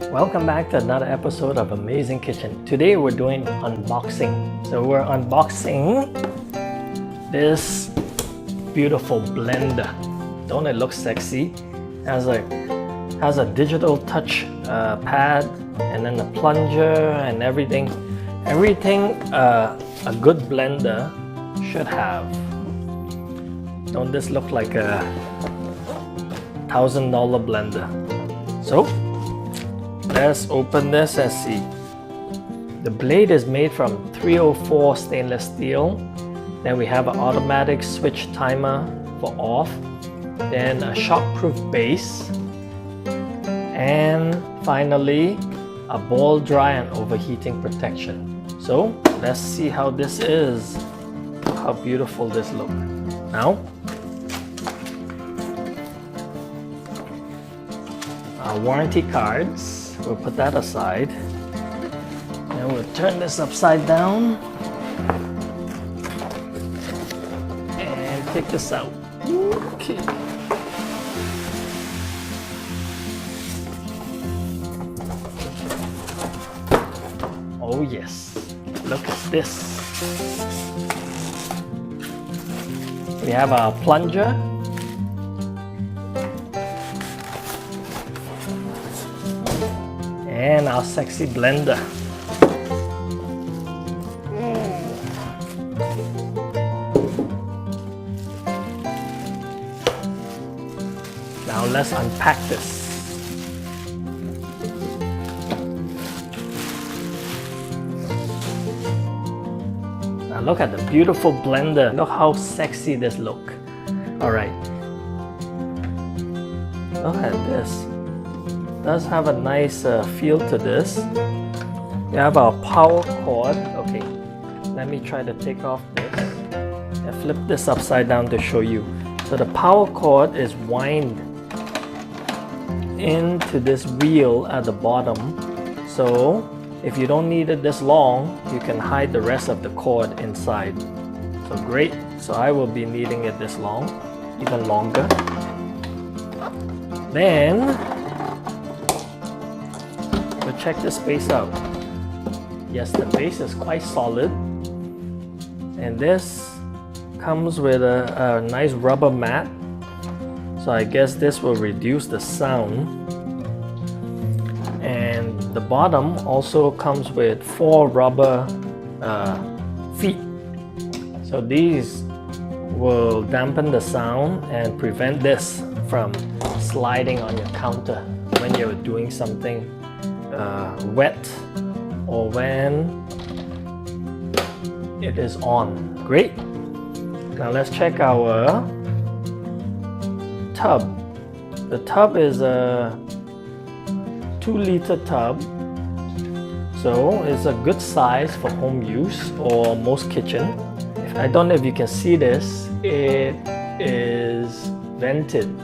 Welcome back to another episode of Amazing Kitchen. Today we're doing unboxing. So we're unboxing this beautiful blender. Don't it look sexy? Has a digital touch pad and then a plunger and everything. Everything a good blender should have. Don't this look like a $1,000 blender? So let's open this and see. The blade is made from 304 stainless steel. Then we have an automatic switch timer for off. Then a shockproof base. And finally, a boil dry and overheating protection. So let's see how this is. How beautiful this looks. Now, our warranty cards. We'll put that aside and we'll turn this upside down and take this out. Okay. Oh yes, look at this. We have our plunger. And our sexy blender. Now let's unpack this. Now look at the beautiful blender. Look how sexy this look. All right. Look at this. Does have a nice feel to this. We have our power cord. Okay, let me try to take off this and flip this upside down to show you. So the power cord is wind into this wheel at the bottom. So if you don't need it this long, you can hide the rest of the cord inside. So great. So I will be needing it this long, even longer. Then check this base out. Yes, the base is quite solid, and this comes with a nice rubber mat, so I guess this will reduce the sound. And the bottom also comes with 4 rubber feet, so these will dampen the sound and prevent this from sliding on your counter when you're doing something wet or when it is on. Great. Now let's check our tub. The tub is a 2-liter tub, so it's a good size for home use or most kitchen. I don't know if you can see this. It is vented,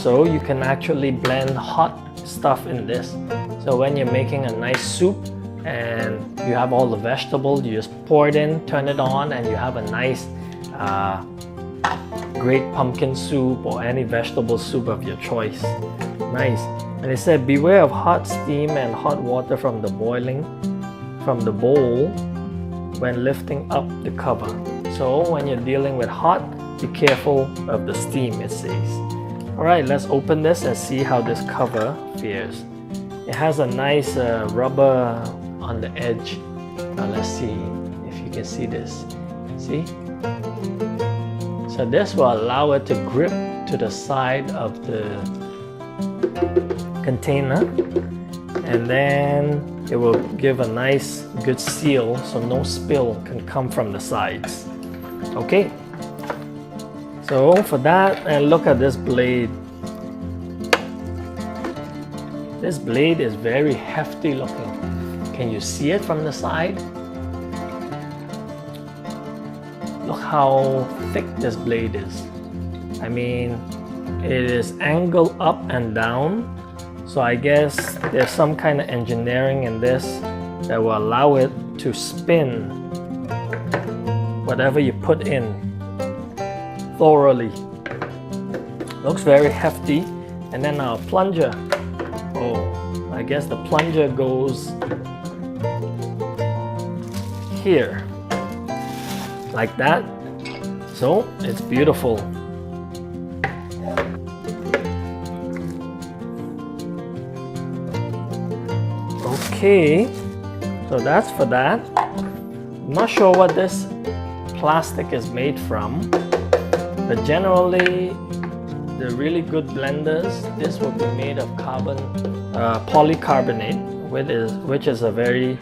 so you can actually blend hot stuff in this. So when you're making a nice soup and you have all the vegetables, you just pour it in, turn it on, and you have a nice great pumpkin soup or any vegetable soup of your choice. Nice. And it said beware of hot steam and hot water from the boiling from the bowl when lifting up the cover. So when you're dealing with hot, be careful of the steam, it says. Alright, let's open this and see how this cover fares. It has a nice rubber on the edge. Now let's see if you can see this. See? So this will allow it to grip to the side of the container, and then it will give a nice good seal so no spill can come from the sides. Okay. So for that, and look at this blade. This blade is very hefty looking. Can you see it from the side? Look how thick this blade is. I mean, it is angled up and down. So I guess there's some kind of engineering in this that will allow it to spin whatever you put in thoroughly. Looks very hefty. And then our plunger. Oh, I guess the plunger goes here, like that. So it's beautiful. Okay, so that's for that. I'm not sure what this plastic is made from, but generally the really good blenders, this will be made of polycarbonate, which is a very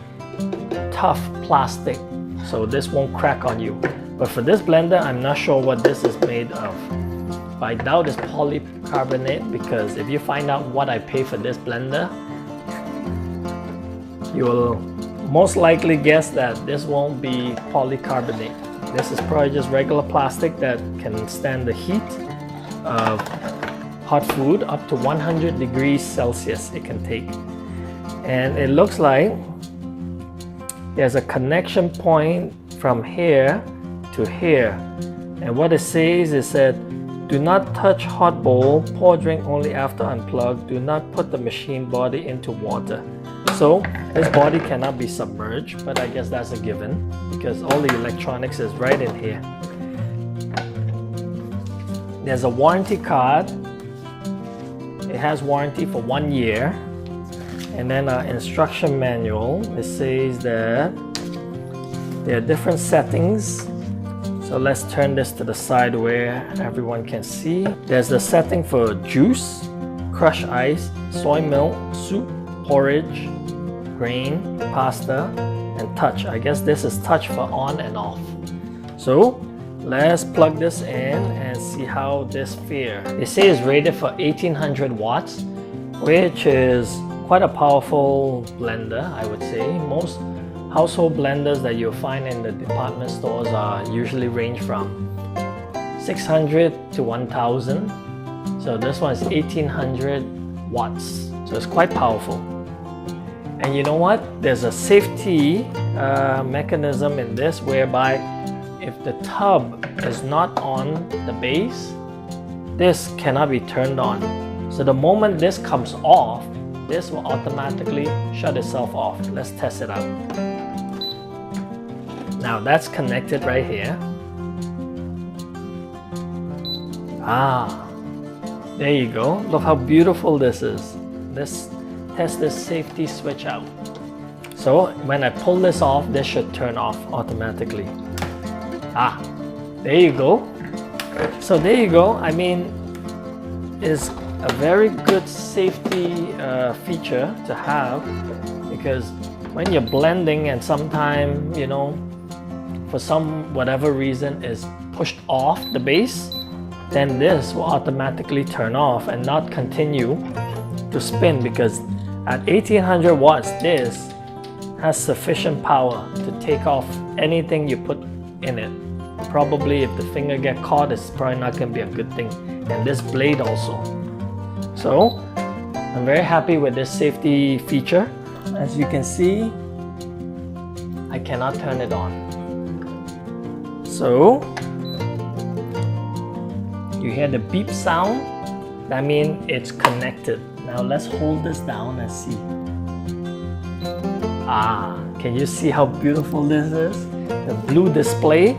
tough plastic, so this won't crack on you. But for this blender, I'm not sure what this is made of. But I doubt it's polycarbonate, because if you find out what I pay for this blender, you will most likely guess that this won't be polycarbonate. This is probably just regular plastic that can stand the heat of hot food. Up to 100 degrees Celsius it can take. And it looks like there's a connection point from here to here. And what it says is that do not touch hot bowl, pour drink only after unplug, do not put the machine body into water. So this body cannot be submerged, but I guess that's a given because all the electronics is right in here. There's a warranty card. It has warranty for 1 year. And then an instruction manual. It says that there are different settings. So let's turn this to the side where everyone can see. There's the setting for juice, crushed ice, soy milk, soup, porridge, grain, pasta, and touch. I guess this is touch for on and off. So let's plug this in and see how this fares. They say it's rated for 1800 watts, which is quite a powerful blender, I would say. Most household blenders that you'll find in the department stores are usually range from 600 to 1000. So this one is 1800 watts. So it's quite powerful. And you know what? There's a safety mechanism in this whereby if the tub is not on the base, this cannot be turned on. So the moment this comes off, this will automatically shut itself off. Let's test it out. Now that's connected right here. There you go. Look how beautiful this is. Let's test this safety switch out. So when I pull this off, this should turn off automatically. There you go. So there you go. I mean, it's a very good safety feature to have, because when you're blending and sometime, you know, for some whatever reason is pushed off the base, then this will automatically turn off and not continue to spin, because at 1800 watts this has sufficient power to take off anything you put in it. Probably if the finger get caught, it's probably not going to be a good thing, and this blade also. So I'm very happy with this safety feature. As you can see, I cannot turn it on. So you hear the beep sound, that means it's connected. Now let's hold this down and see. Can you see how beautiful this is? The blue display,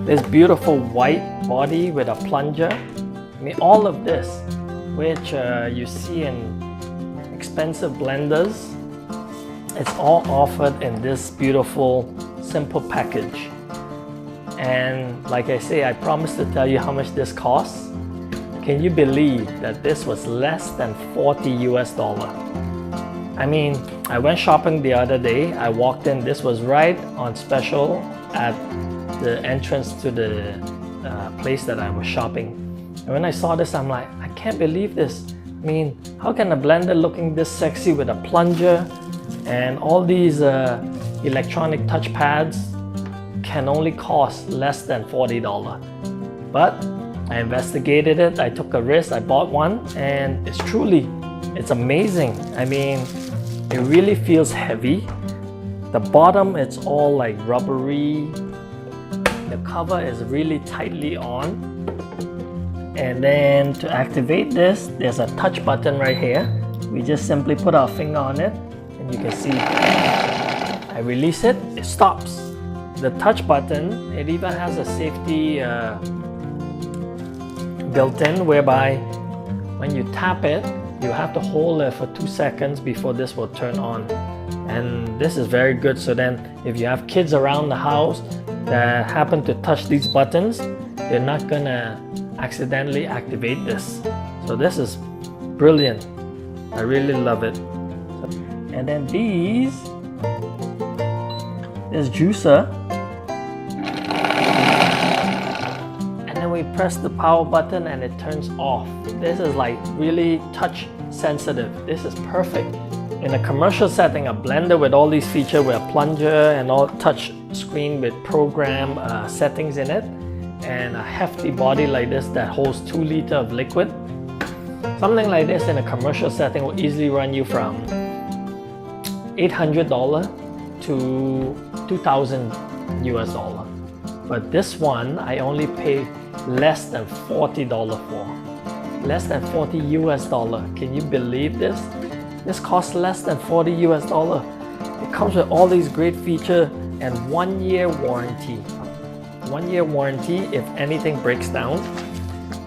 this beautiful white body with a plunger. I mean, all of this, which you see in expensive blenders, it's all offered in this beautiful, simple package. And like I say, I promised to tell you how much this costs. Can you believe that this was less than $40 US? I mean, I went shopping the other day. I walked in, this was right on special at the entrance to the place that I was shopping. And when I saw this, I'm like, I can't believe this. I mean, how can a blender looking this sexy with a plunger and all these electronic touch pads can only cost less than $40? But I investigated it, I took a risk, I bought one, and it's amazing. I mean, it really feels heavy. The bottom, it's all like rubbery. The cover is really tightly on. And then to activate this, there's a touch button right here. we just simply put our finger on it, and you can see I release it, it stops. The touch button, it even has a safety built in, whereby when you tap it, you have to hold it for 2 seconds before this will turn on. And this is very good, so then if you have kids around the house that happen to touch these buttons, they're not gonna accidentally activate this. So this is brilliant. I really love it. And then this juicer, and then we press the power button and it turns off. This is like really touch sensitive. This is perfect. In a commercial setting, a blender with all these features with a plunger and all touch screen with program settings in it, and a hefty body like this that holds 2 liters of liquid. Something like this in a commercial setting will easily run you from $800 to $2,000 US dollar. But this one I only pay less than $40 for. Less than 40 US dollar. Can you believe this? This costs less than 40 US dollar. It comes with all these great features and 1 year warranty. 1 year warranty if anything breaks down.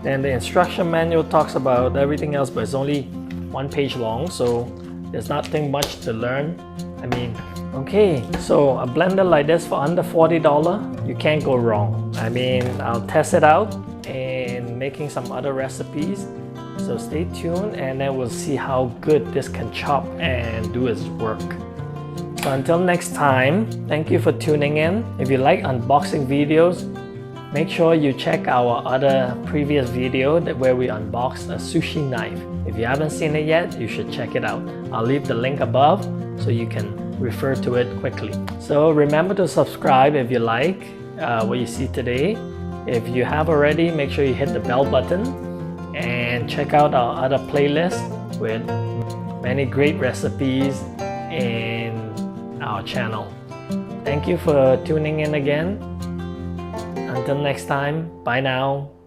Then the instruction manual talks about everything else, but it's only 1 page long, so there's nothing much to learn. I mean, okay, so a blender like this for under $40, you can't go wrong. I mean, I'll test it out and making some other recipes. So stay tuned, and then we'll see how good this can chop and do its work. So until next time, thank you for tuning in. If you like unboxing videos, make sure you check our other previous video where we unboxed a sushi knife. If you haven't seen it yet, you should check it out. I'll leave the link above so you can refer to it quickly. So remember to subscribe if you like what you see today. If you have already, make sure you hit the bell button and check out our other playlist with many great recipes in our channel. Thank you for tuning in again. Until next time, bye now.